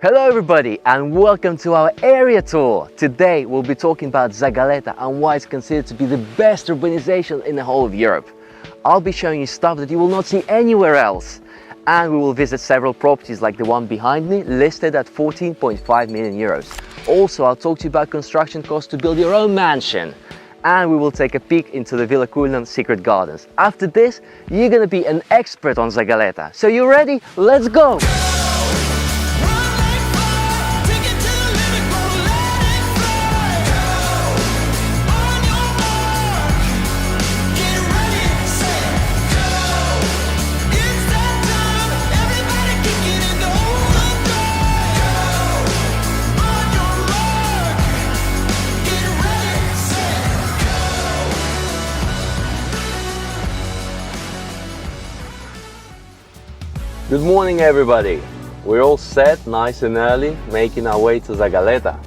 Hello everybody and welcome to our area tour. Today we'll be talking about Zagaleta and why it's considered to be the best urbanization in the whole of Europe. I'll be showing you stuff that you will not see anywhere else. And we will visit several properties like the one behind me, listed at 14.5 million euros. Also, I'll talk to you about construction costs to build your own mansion. And we will take a peek into the Villa Cullinan secret gardens. After this, you're gonna be an expert on Zagaleta. So you ready? Let's go! Good morning everybody! We're all set, nice and early, making our way to Zagaleta.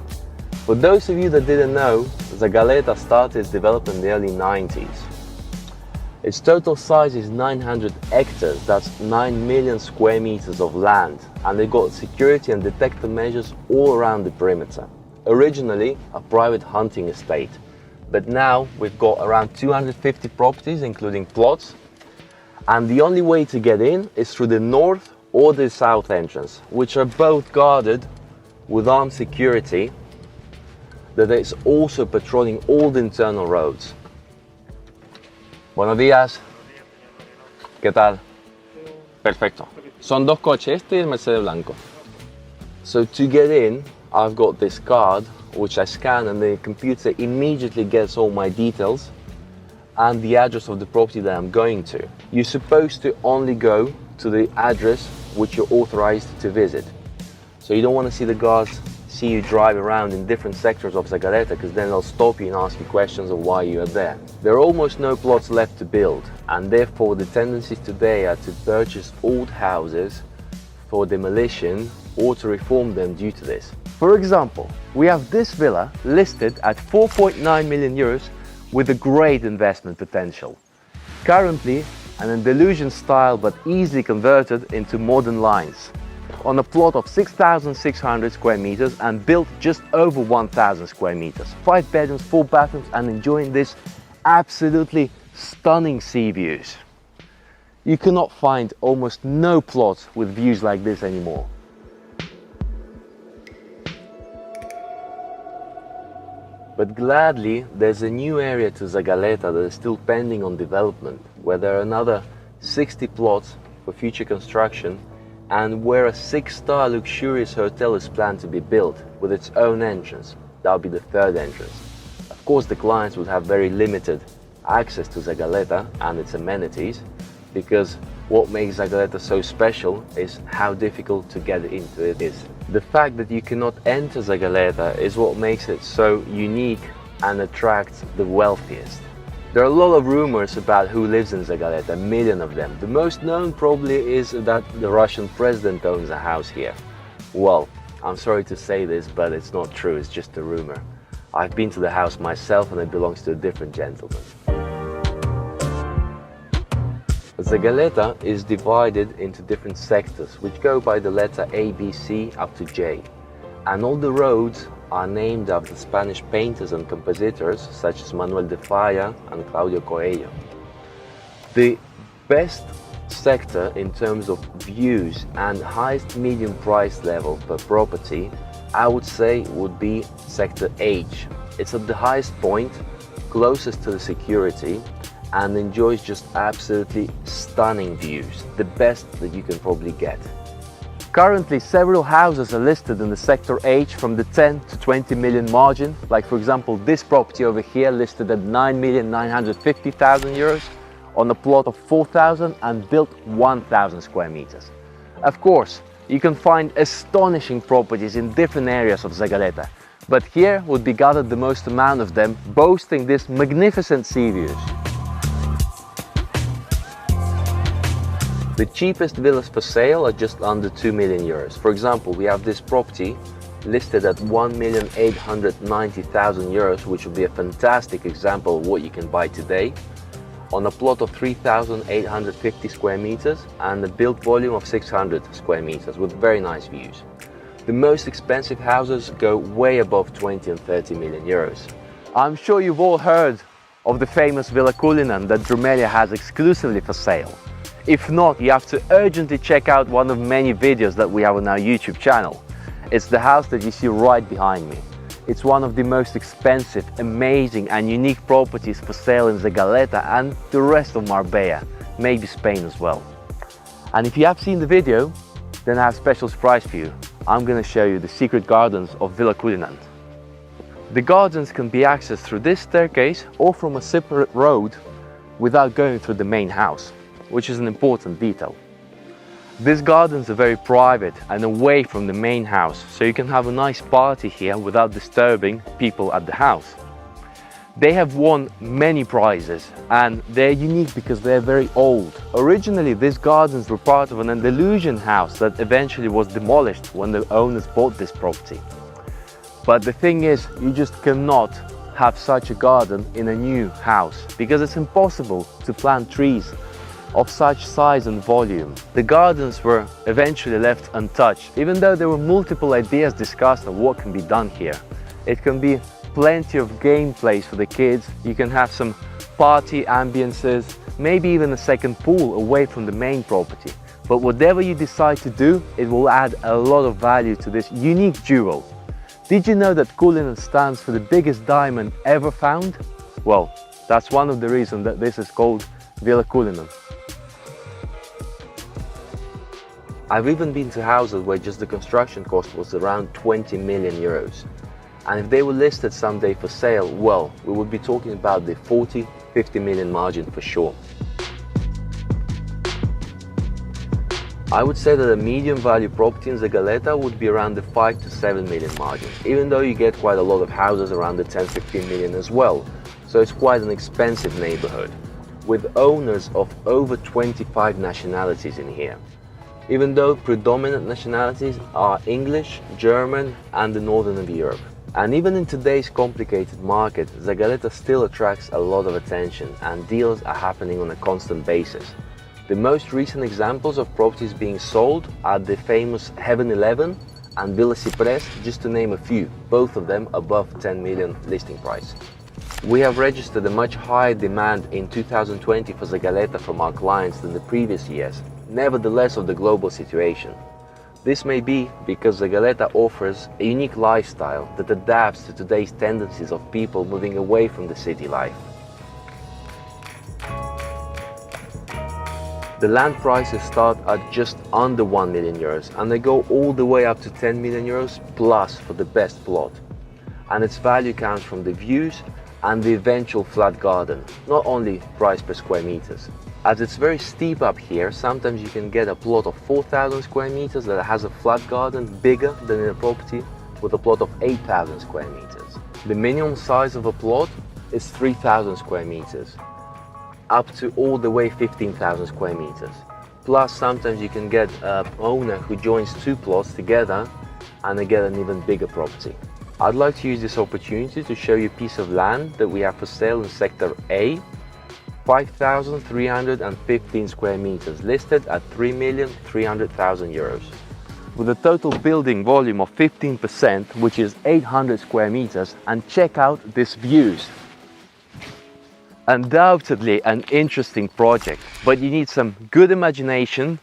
For those of you that didn't know, Zagaleta started its development in the early 90s. Its total size is 900 hectares, that's 9 million square meters of land, and they got security and detector measures all around the perimeter. Originally a private hunting estate, but now we've got around 250 properties including plots. And the only way to get in is through the north or the south entrance, which are both guarded with armed security that is also patrolling all the internal roads. Buenos días. ¿Qué tal? Perfecto. Son dos coches, este y el Mercedes blanco. So to get in, I've got this card which I scan and the computer immediately gets all my details and the address of the property that I'm going to. You're supposed to only go to the address which you're authorized to visit. So you don't want to see the guards see you drive around in different sectors of Zagaleta, because then they'll stop you and ask you questions of why you are there. There are almost no plots left to build, and therefore the tendencies today are to purchase old houses for demolition or to reform them due to this. For example, we have this villa listed at 4.9 million euros with a great investment potential. Currently an Andalusian style but easily converted into modern lines. On a plot of 6,600 square meters and built just over 1,000 square meters. 5 bedrooms, 4 bathrooms and enjoying this absolutely stunning sea views. You cannot find almost no plots with views like this anymore. But gladly, there's a new area to Zagaleta that is still pending on development, where there are another 60 plots for future construction and where a 6-star luxurious hotel is planned to be built with its own entrance. That'll be the third entrance. Of course, the clients would have very limited access to Zagaleta and its amenities, because what makes Zagaleta so special is how difficult to get into it is. The fact that you cannot enter Zagaleta is what makes it so unique and attracts the wealthiest. There are a lot of rumors about who lives in Zagaleta, a million of them. The most known probably is that the Russian president owns a house here. Well, I'm sorry to say this, but it's not true, it's just a rumor. I've been to the house myself and it belongs to a different gentleman. Zagaleta is divided into different sectors which go by the letter A, B, C up to J, and all the roads are named after Spanish painters and compositors such as Manuel de Falla and Claudio Coelho. The best sector in terms of views and highest medium price level per property, I would say, would be sector H. It's at the highest point, closest to the security, and enjoys just absolutely stunning views, the best that you can probably get. Currently, several houses are listed in the sector H from the 10 to 20 million margin, like for example this property over here listed at 9,950,000 euros on a plot of 4,000 and built 1,000 square meters. Of course, you can find astonishing properties in different areas of Zagaleta, but here would be gathered the most amount of them, boasting this magnificent sea views. The cheapest villas for sale are just under 2 million euros. For example, we have this property listed at 1,890,000 euros, which would be a fantastic example of what you can buy today, on a plot of 3,850 square meters and a built volume of 600 square meters with very nice views. The most expensive houses go way above 20 and 30 million euros. I'm sure you've all heard of the famous Villa Cullinan that Drumelia has exclusively for sale. If not, you have to urgently check out one of many videos that we have on our YouTube channel. It's the house that you see right behind me. It's one of the most expensive, amazing and unique properties for sale in Zagaleta and the rest of Marbella, maybe Spain as well. And if you have seen the video, then I have a special surprise for you. I'm going to show you the secret gardens of Villa Cullinan. The gardens can be accessed through this staircase or from a separate road without going through the main house, which is an important detail. These gardens are very private and away from the main house, so you can have a nice party here without disturbing people at the house. They have won many prizes and they're unique because they're very old. Originally, these gardens were part of an Andalusian house that eventually was demolished when the owners bought this property. But the thing is, you just cannot have such a garden in a new house because it's impossible to plant trees of such size and volume. The gardens were eventually left untouched, even though there were multiple ideas discussed of what can be done here. It can be plenty of gameplays for the kids, you can have some party ambiences, maybe even a second pool away from the main property. But whatever you decide to do, it will add a lot of value to this unique jewel. Did you know that Cullinan stands for the biggest diamond ever found? Well, that's one of the reasons that this is called Villa Cullinan. I've even been to houses where just the construction cost was around 20 million euros. And if they were listed someday for sale, well, we would be talking about the 40-50 million margin for sure. I would say that a medium value property in Zagaleta would be around the 5 to 7 million margin, even though you get quite a lot of houses around the 10-15 million as well. So it's quite an expensive neighborhood, with owners of over 25 nationalities in here. Even though predominant nationalities are English, German and the northern of Europe. And even in today's complicated market, Zagaleta still attracts a lot of attention and deals are happening on a constant basis. The most recent examples of properties being sold are the famous Heaven 11 and Villa Cypress, just to name a few, both of them above 10 million listing price. We have registered a much higher demand in 2020 for Zagaleta from our clients than the previous years, nevertheless of the global situation. This may be because Zagaleta offers a unique lifestyle that adapts to today's tendencies of people moving away from the city life. The land prices start at just under 1 million euros and they go all the way up to 10 million euros plus for the best plot. And its value comes from the views and the eventual flat garden, not only price per square meters. As it's very steep up here, sometimes you can get a plot of 4,000 square meters that has a flat garden bigger than in a property with a plot of 8,000 square meters. The minimum size of a plot is 3,000 square meters, up to all the way 15,000 square meters. Plus sometimes you can get an owner who joins two plots together and they get an even bigger property. I'd like to use this opportunity to show you a piece of land that we have for sale in Sector A, 5,315 square meters, listed at 3,300,000 euros. With a total building volume of 15%, which is 800 square meters, and check out these views. Undoubtedly an interesting project, but you need some good imagination,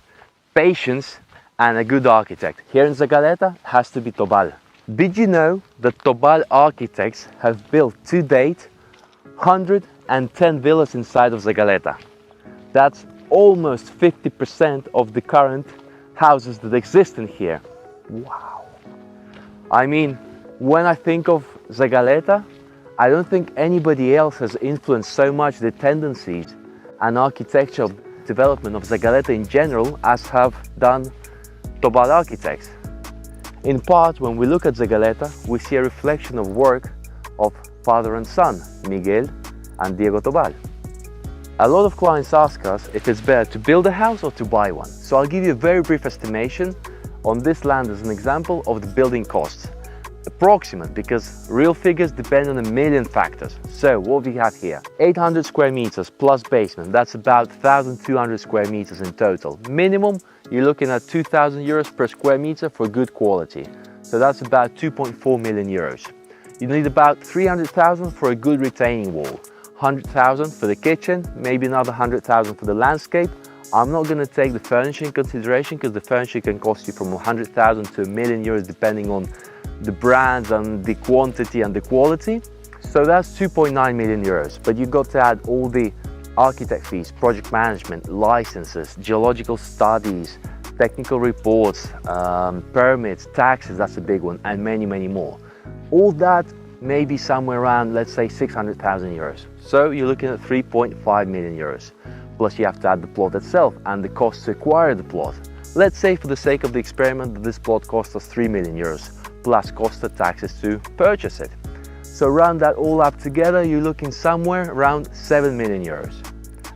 patience, and a good architect. Here in Zagaleta has to be Tobal. Did you know that Tobal architects have built to date 110 villas inside of Zagaleta? That's almost 50% of the current houses that exist in here. Wow! I mean, when I think of Zagaleta, I don't think anybody else has influenced so much the tendencies and architectural development of Zagaleta in general as have done Tobal architects. In part, when we look at Zagaleta, we see a reflection of work of father and son, Miguel and Diego Tobal. A lot of clients ask us if it's better to build a house or to buy one. So I'll give you a very brief estimation on this land as an example of the building costs. Approximate, because real figures depend on a million factors. So what we have here, 800 square meters plus basement, that's about 1,200 square meters in total. Minimum, you're looking at 2,000 euros per square meter for good quality. So that's about 2.4 million euros. You need about 300,000 for a good retaining wall, 100,000 for the kitchen, maybe another 100,000 for the landscape. I'm not going to take the furniture in consideration because the furniture can cost you from 100,000 to €1,000,000 depending on the brands and the quantity and the quality. So that's 2.9 million euros, but you've got to add all the architect fees, project management, licenses, geological studies, technical reports, permits, taxes, that's a big one, and many, many more. All that may be somewhere around, let's say, 600,000 euros. So you're looking at 3.5 million euros. Plus you have to add the plot itself and the cost to acquire the plot. Let's say for the sake of the experiment that this plot costs us 3 million euros, plus cost of taxes to purchase it. So round that all up together, you're looking somewhere around 7 million euros.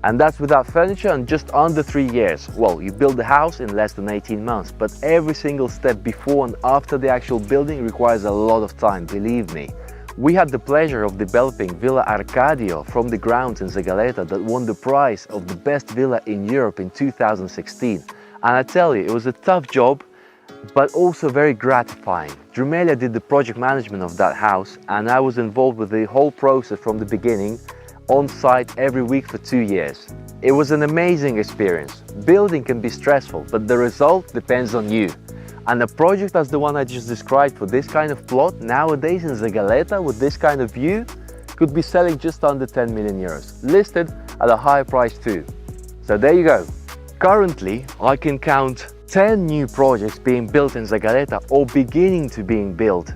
And that's without furniture and just under 3 years. Well, you build the house in less than 18 months, but every single step before and after the actual building requires a lot of time, believe me. We had the pleasure of developing Villa Arcadio from the grounds in Zagaleta that won the prize of the best villa in Europe in 2016. And I tell you, it was a tough job, but also very gratifying. Drumelia did the project management of that house, and I was involved with the whole process from the beginning, on site every week for 2 years. It was an amazing experience. Building can be stressful, but the result depends on you. And a project as the one I just described for this kind of plot nowadays in Zagaleta with this kind of view could be selling just under 10 million euros, listed at a higher price too. So there you go. Currently, I can count 10 new projects being built in Zagaleta or beginning to being built.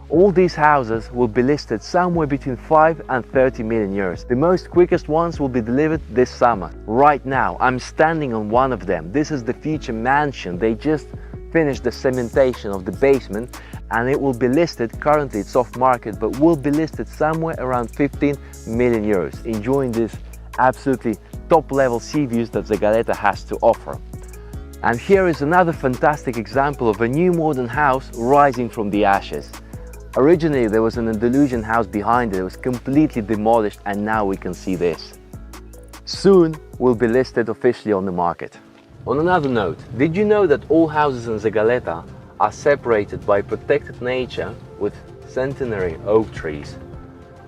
All these houses will be listed somewhere between 5 and 30 million euros. The most quickest ones will be delivered this summer. Right now, I'm standing on one of them. This is the future mansion. They just finished the cementation of the basement and it will be listed, currently it's off market, but will be listed somewhere around 15 million euros, enjoying this absolutely top level sea views that Zagaleta has to offer. And here is another fantastic example of a new modern house rising from the ashes. Originally there was an Andalusian house behind it, it was completely demolished, and now we can see this. Soon will be listed officially on the market. On another note, did you know that all houses in Zagaleta are separated by protected nature with centenary oak trees?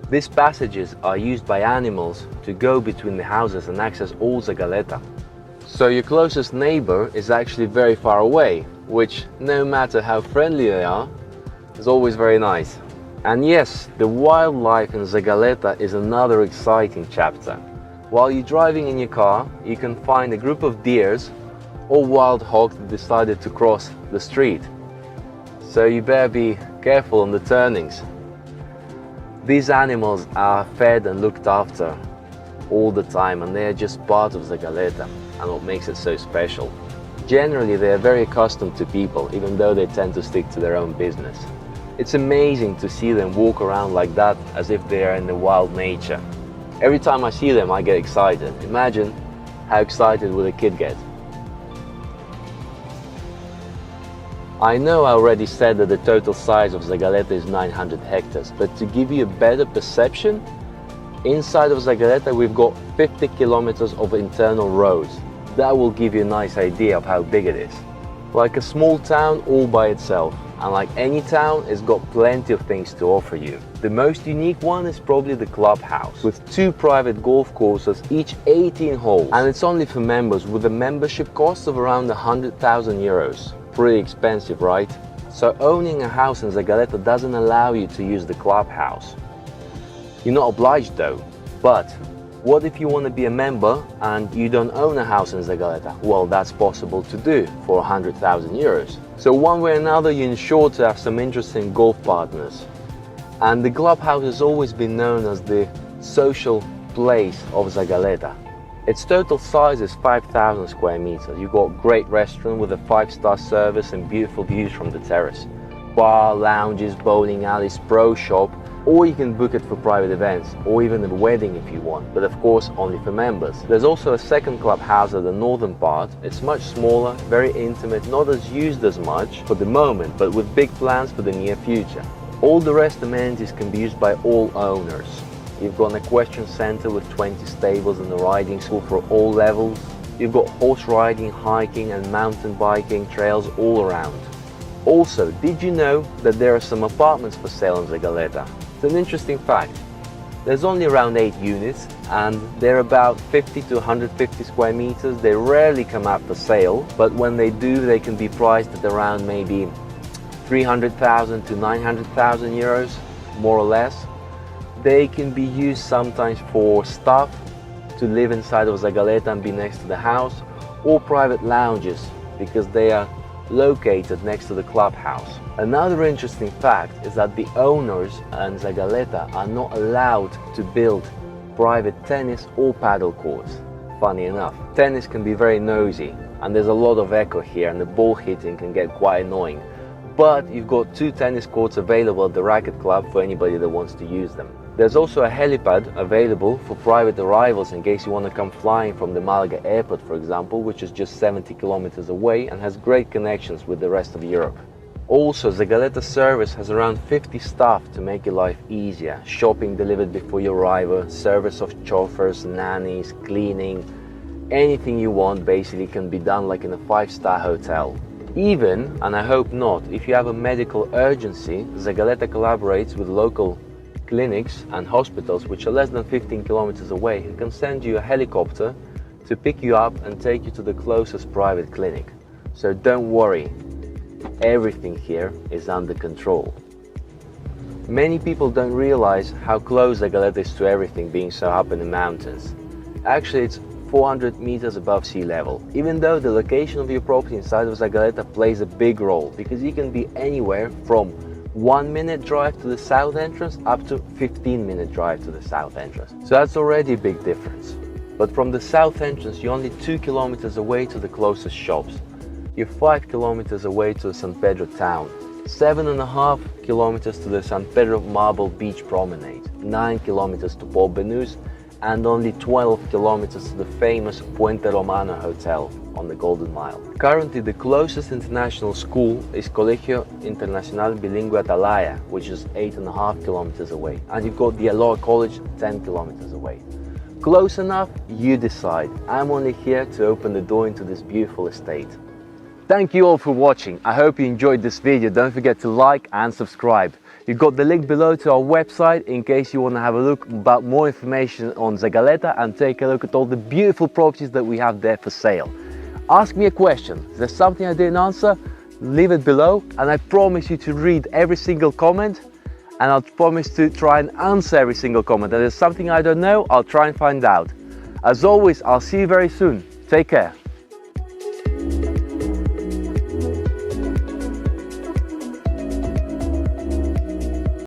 These passages are used by animals to go between the houses and access all Zagaleta. So your closest neighbor is actually very far away, which, no matter how friendly they are, is always very nice. And yes, the wildlife in Zagaleta is another exciting chapter. While you're driving in your car, you can find a group of deers or wild hogs that decided to cross the street. So you better be careful on the turnings. These animals are fed and looked after all the time, and they are just part of Zagaleta and what makes it so special. Generally, they are very accustomed to people, even though they tend to stick to their own business. It's amazing to see them walk around like that as if they are in the wild nature. Every time I see them, I get excited. Imagine how excited would a kid get. I know I already said that the total size of Zagaleta is 900 hectares, but to give you a better perception, inside of Zagaleta we've got 50 kilometers of internal roads. That will give you a nice idea of how big it is. Like a small town all by itself, and like any town, it's got plenty of things to offer you. The most unique one is probably the clubhouse, with 2 private golf courses, each 18 holes, and it's only for members with a membership cost of around 100,000 euros. Pretty expensive, right? So owning a house in Zagaleta doesn't allow you to use the clubhouse. You're not obliged though. But what if you want to be a member and you don't own a house in Zagaleta? Well, that's possible to do for 100,000 euros. So one way or another, you're ensured to have some interesting golf partners. And the clubhouse has always been known as the social place of Zagaleta. Its total size is 5,000 square meters. You've got a great restaurant with a 5-star service and beautiful views from the terrace. Bar, lounges, bowling alleys, pro shop, or you can book it for private events, or even a wedding if you want, but of course only for members. There's also a second clubhouse at the northern part. It's much smaller, very intimate, not as used as much for the moment, but with big plans for the near future. All the rest amenities can be used by all owners. You've got an equestrian center with 20 stables and a riding school for all levels. You've got horse riding, hiking and mountain biking trails all around. Also, did you know that there are some apartments for sale in Zagaleta? It's an interesting fact. There's only around 8 units and they're about 50 to 150 square meters. They rarely come out for sale, but when they do, they can be priced at around maybe 300,000 to 900,000 euros, more or less. They can be used sometimes for staff to live inside of Zagaleta and be next to the house, or private lounges because they are located next to the clubhouse. Another interesting fact is that the owners and Zagaleta are not allowed to build private tennis or paddle courts. Funny enough, tennis can be very noisy and there's a lot of echo here and the ball hitting can get quite annoying. But you've got 2 tennis courts available at the racket club for anybody that wants to use them. There's also a helipad available for private arrivals in case you want to come flying from the Malaga airport, for example, which is just 70 kilometers away and has great connections with the rest of Europe. Also, Zagaleta service has around 50 staff to make your life easier. Shopping delivered before your arrival, service of chauffeurs, nannies, cleaning, anything you want basically can be done like in a 5-star hotel. Even, and I hope not, if you have a medical urgency, Zagaleta collaborates with local clinics and hospitals which are less than 15 kilometers away and can send you a helicopter to pick you up and take you to the closest private clinic. So don't worry, everything here is under control. Many people don't realize how close Zagaleta is to everything, being so up in the mountains. Actually, it's 400 meters above sea level, even though the location of your property inside of Zagaleta plays a big role, because you can be anywhere from 1-minute drive to the south entrance up to 15-minute drive to the south entrance. So that's already a big difference. But from the south entrance, you're only 2 kilometers away to the closest shops. You're 5 kilometers away to the San Pedro town, 7.5 kilometers to the San Pedro Marble Beach Promenade, 9 kilometers to Port Benus, and only 12 kilometers to the famous Puente Romano Hotel on the Golden Mile. Currently, the closest international school is Colegio Internacional Bilingüe Atalaya, which is 8.5 kilometers away. And you've got the Aloha College 10 kilometers away. Close enough? You decide. I'm only here to open the door into this beautiful estate. Thank you all for watching. I hope you enjoyed this video. Don't forget to like and subscribe. You've got the link below to our website in case you want to have a look about more information on Zagaleta and take a look at all the beautiful properties that we have there for sale. Ask me a question. Is there something I didn't answer? Leave it below and I promise you to read every single comment, and I'll promise to try and answer every single comment. If there's something I don't know, I'll try and find out. As always, I'll see you very soon. Take care.